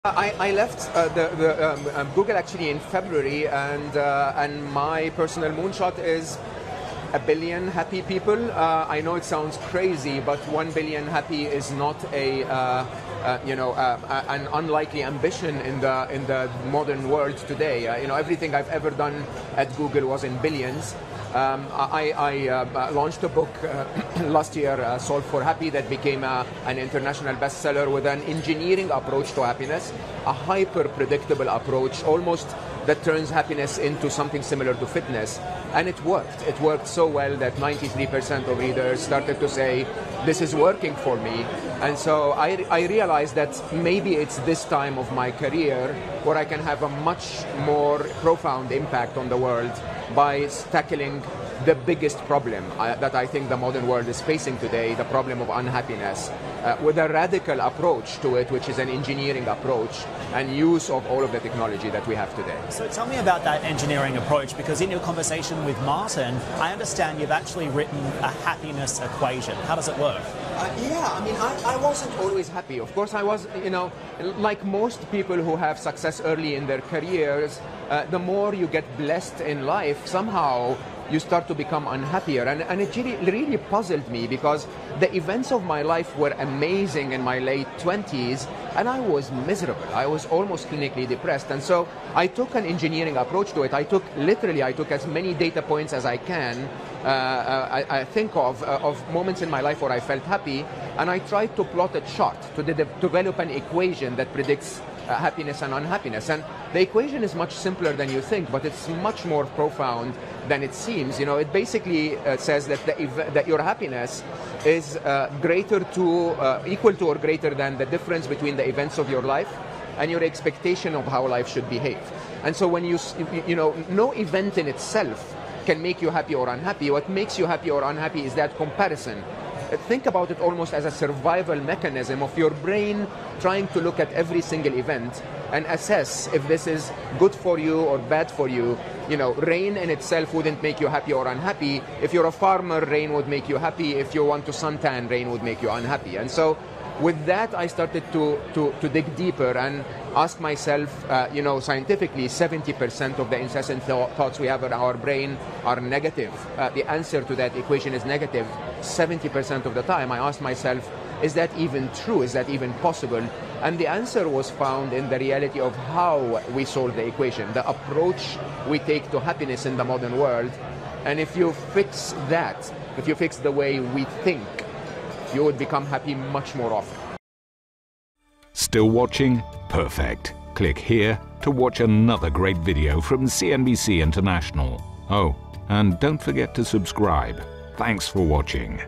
I left Google actually in February, and my personal moonshot is 1 billion happy people. I know it sounds crazy, but 1 billion happy is not an unlikely ambition in the modern world today. Everything I've ever done at Google was in billions. I launched a book last year, Solve for Happy, that became an international bestseller with an engineering approach to happiness, a hyper-predictable approach, almost that turns happiness into something similar to fitness. And it worked. It worked so well that 93% of readers started to say, this is working for me. And so I realized that maybe it's this time of my career where I can have a much more profound impact on the world by tackling the biggest problem that I think the modern world is facing today, the problem of unhappiness, with a radical approach to it, which is an engineering approach and use of all of the technology that we have today. So tell me about that engineering approach, because in your conversation with Martin, I understand you've actually written a happiness equation. How does it work? I wasn't always happy. Of course, I was, like most people who have success early in their careers, the more you get blessed in life, somehow you start to become unhappier. And it really puzzled me, because the events of my life were amazing in my late 20s, and I was miserable. I was almost clinically depressed. And so I took an engineering approach to it. I took as many data points as I can, I think of moments in my life where I felt happy, and I tried to plot a chart to develop an equation that predicts happiness and unhappiness. And the equation is much simpler than you think, but it's much more profound than it seems. It basically says that your happiness is equal to or greater than the difference between the events of your life and your expectation of how life should behave. And so when no event in itself can make you happy or unhappy. What makes you happy or unhappy is that comparison. Think about it almost as a survival mechanism of your brain trying to look at every single event and assess if this is good for you or bad for you. Rain in itself wouldn't make you happy or unhappy. If you're a farmer, rain would make you happy. If you want to suntan, rain would make you unhappy. And so with that, I started to dig deeper and ask myself, scientifically, 70% of the incessant thoughts we have in our brain are negative. The answer to that equation is negative 70% of the time. I asked myself, is that even true? Is that even possible? And the answer was found in the reality of how we solve the equation, the approach we take to happiness in the modern world. And if you fix that, if you fix the way we think, you would become happy much more often. Still watching? Perfect. Click here to watch another great video from CNBC International. Oh, and don't forget to subscribe. Thanks for watching.